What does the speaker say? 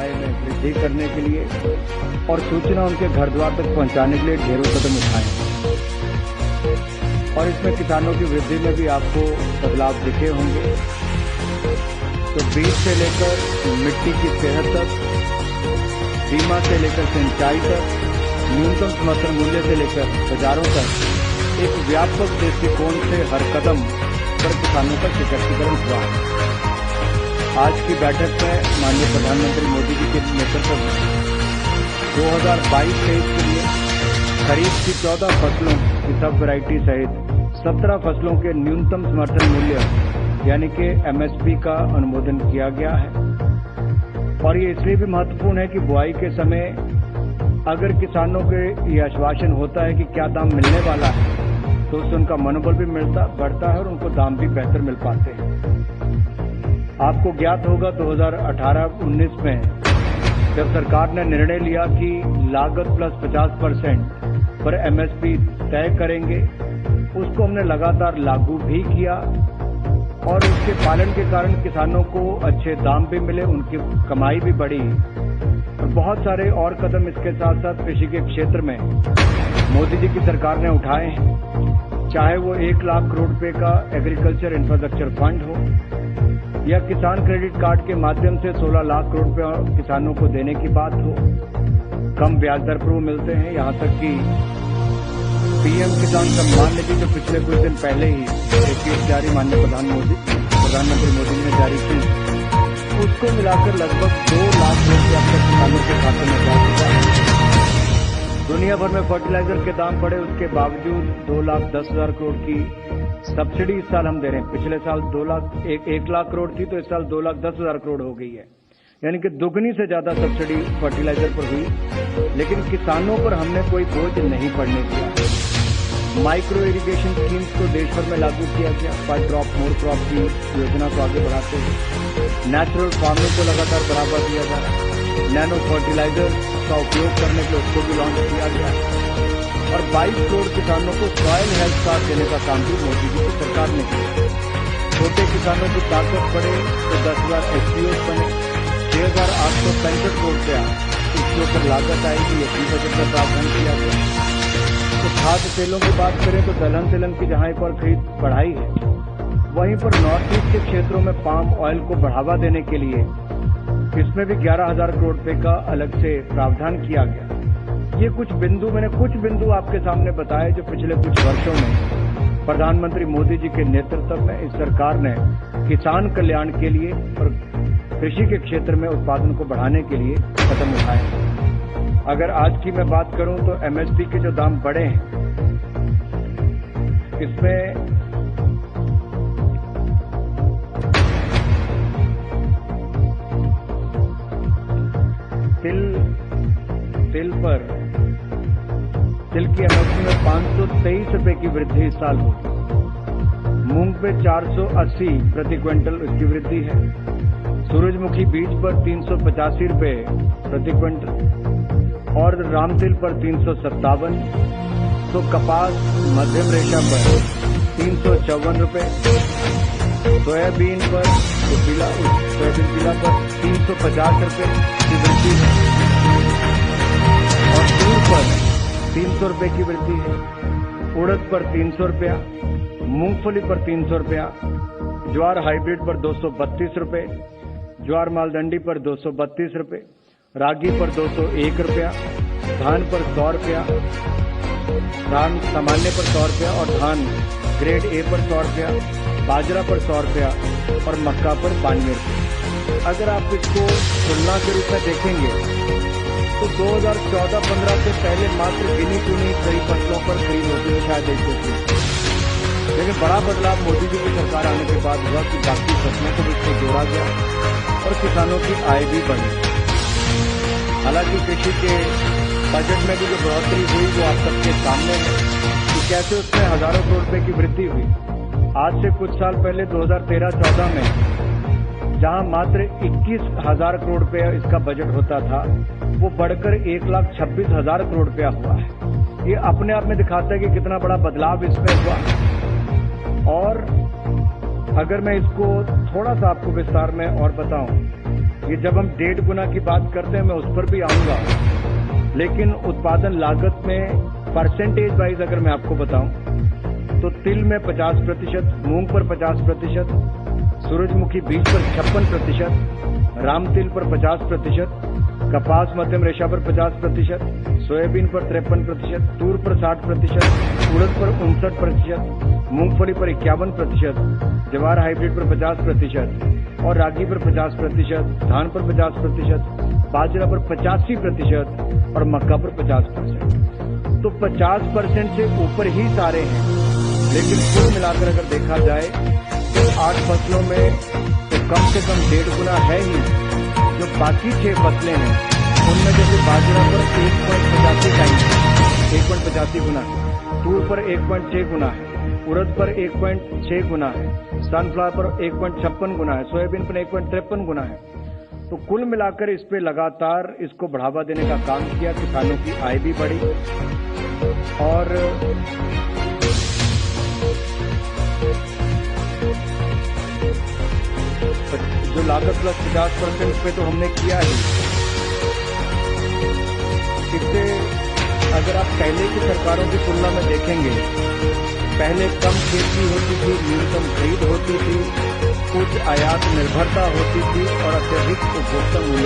आय में वृद्धि करने के लिए और सूचना उनके घर द्वार तक पहुंचाने के लिए ढेरों कदम उठाए हैं। और इसमें किसानों की वृद्धि में भी आपको बदलाव दिखे होंगे। तो बीज से लेकर मिट्टी की सेहत तक, बीमा से लेकर सिंचाई तक, न्यूनतम समर्थन मूल्य से लेकर बाजारों तक एक व्यापक दृष्टिकोण से हर कदम पर किसानों का सशक्तिकरण हुआ है। आज की बैठक में माननीय प्रधानमंत्री मोदी जी के नेतृत्व में 2022-23 के लिए खरीफ की 14 फसलों की सब वैरायटी सहित 17 फसलों के न्यूनतम समर्थन मूल्य यानी कि एमएसपी का अनुमोदन किया गया है। और ये इसलिए भी महत्वपूर्ण है कि बुआई के समय अगर किसानों के ये आश्वासन होता है कि क्या दाम मिलने वाला है तो उससे उनका मनोबल भी बढ़ता है और उनको दाम भी बेहतर मिल पाते हैं। आपको ज्ञात होगा 2018-19 में जब सरकार ने निर्णय लिया कि लागत प्लस 50% पर एमएसपी तय करेंगे, उसको हमने लगातार लागू भी किया और उसके पालन के कारण किसानों को अच्छे दाम भी मिले, उनकी कमाई भी बढ़ी और बहुत सारे और कदम इसके साथ साथ कृषि के क्षेत्र में मोदी जी की सरकार ने उठाए हैं। चाहे वो 1 लाख करोड़ रुपए का एग्रीकल्चर इंफ्रास्ट्रक्चर फंड हो या किसान क्रेडिट कार्ड के माध्यम से 16 लाख करोड़ रुपए किसानों को देने की बात हो, कम ब्याज दर पर वो मिलते हैं। यहाँ तक कि पीएम किसान सम्मान निधि जो पिछले कुछ दिन पहले ही एक जारी माननीय प्रधानमंत्री मोदी ने जारी की, उसको मिलाकर लगभग 2 लाख करोड़ रुपये अब तक किसानों के खाते में जा चुका है। दुनिया भर में फर्टिलाइजर के दाम बढ़े, उसके बावजूद 2,10,000 करोड़ की सब्सिडी इस साल हम दे रहे हैं। पिछले साल 1 लाख करोड़ थी तो इस साल 2,10,000 करोड़ हो गई है, यानी कि दुगनी से ज्यादा सब्सिडी फर्टिलाइजर पर हुई। लेकिन किसानों पर हमने कोई बोझ नहीं पड़ने दिया। माइक्रो इरिगेशन स्कीम्स को देश भर में लागू किया गया, पर ड्रॉप मोर क्रॉप की योजना को आगे बढ़ाते हुए नेचुरल फार्मिंग को लगातार बढ़ावा दिया जा रहा है। नैनो फर्टिलाइजर का उपयोग करने के उसको भी लॉन्च किया गया और 22 करोड़ किसानों को सॉइल हेल्थ कार्ड देने का काम भी मोदी जी की सरकार ने किया। छोटे किसानों की ताकत बढ़े तो 10,000 एफपीओ बने, 6,865 करोड़ रुपया इसके ऊपर लागत आएगी, ये भी बजट में प्रावधान किया गया। तो खाद्य तेलों की बात करें तो दलहन तिलहन की जहां एक और खरीद बढ़ाई है, वहीं पर नॉर्थ ईस्ट के क्षेत्रों में पाम ऑयल को बढ़ावा देने के लिए इसमें भी 11,000 करोड़ रुपए का अलग से प्रावधान किया गया। ये मैंने कुछ बिंदु आपके सामने बताए जो पिछले कुछ वर्षों में प्रधानमंत्री मोदी जी के नेतृत्व में इस सरकार ने किसान कल्याण के लिए और कृषि के क्षेत्र में उत्पादन को बढ़ाने के लिए कदम उठाए। अगर आज की मैं बात करूं तो एमएसपी के जो दाम बढ़े हैं, इसमें तिल की एमएसपी में 523 रुपए की वृद्धि इस साल होगी। मूंग पे 480 प्रति क्विंटल इसकी वृद्धि है। सूरजमुखी बीज पर 385 रुपए प्रति क्विंटल और रामतिल पर 357। तो कपास मध्यम रेशा पर 354 रुपए, सोयाबीन पर सोयाबीन जिला पर 350 रुपए की वृद्धि है और तूर पर 300 रुपए की वृद्धि है। उड़द पर 300 रुपया, मूंगफली पर 300 रुपया, ज्वार हाइब्रिड पर 232 रुपए, ज्वार मालदंडी पर 232 रुपए, रागी पर 201 रुपया, धान पर 100 रुपया, धान सामान्य पर 100 रुपया और धान ग्रेड ए पर 100 रुपया, बाजरा पर 100 रुपया और मक्का पर 92 रुपये। अगर आप इसको तुलना के रूप में देखेंगे तो 2014-15 से पहले मात्र गिनी चुनी कई फसलों पर खरीद होती है शायद एक दो, लेकिन बड़ा बदलाव मोदी जी की सरकार आने के बाद हुआ कि बाकी फसलों को भी इसमें जोड़ा गया और किसानों की आय भी बढ़ी। हालांकि कृषि के बजट में भी जो बढ़ोतरी हुई वो आप सबके सामने है कि कैसे उसमें हजारों करोड़ रुपए की वृद्धि हुई। आज से कुछ साल पहले 2013-14 में जहां मात्र 21,000 करोड़ रुपया इसका बजट होता था, वो बढ़कर 1,26,000 करोड़ रुपया हुआ है। ये अपने आप में दिखाता है कि कितना बड़ा बदलाव इसमें हुआ। और अगर मैं इसको थोड़ा सा आपको विस्तार में और बताऊं ये जब हम 1.5 गुना की बात करते हैं मैं उस पर भी आऊंगा, लेकिन उत्पादन लागत में परसेंटेज वाइज अगर मैं आपको बताऊं तो तिल में 50%, मूंग पर 50%, सूरजमुखी बीज पर 56%, रामतिल पर 50%, कपास मध्यम रेशा पर 50%, सोयाबीन पर 53%, तूर पर 60%, उड़द पर 59%, मूंगफली पर 51%, जवार हाइब्रिड पर 50% और रागी पर 50%, धान पर 50%, बाजरा पर 85% और मक्का पर 50%। तो 50% से ऊपर ही सारे हैं, लेकिन कुल मिलाकर अगर देखा जाए तो 8 फसलों में तो कम से कम 1.5 गुना है ही। जो बाकी 6 फसलें हैं उनमें जैसे बाजरा पर 1.85 टाइम्स, 1.85 गुना है, तूर पर 1.6 गुना है, उड़द पर 1.6 गुना है, सनफ्लावर पर 1.56 गुना है, सोयाबीन पर 1.53 गुना है। तो कुल मिलाकर इस पे लगातार इसको बढ़ावा देने का काम किया, किसानों की आय भी बढ़ी और जो लागत प्लस 50% पे तो हमने किया ही। इससे अगर आप पहले की सरकारों की तुलना में देखेंगे, पहले कम खेती होती थी, न्यूनतम खरीद होती थी, उच्च आयात निर्भरता होती थी और अत्यधिक उपभोक्ता मूल्य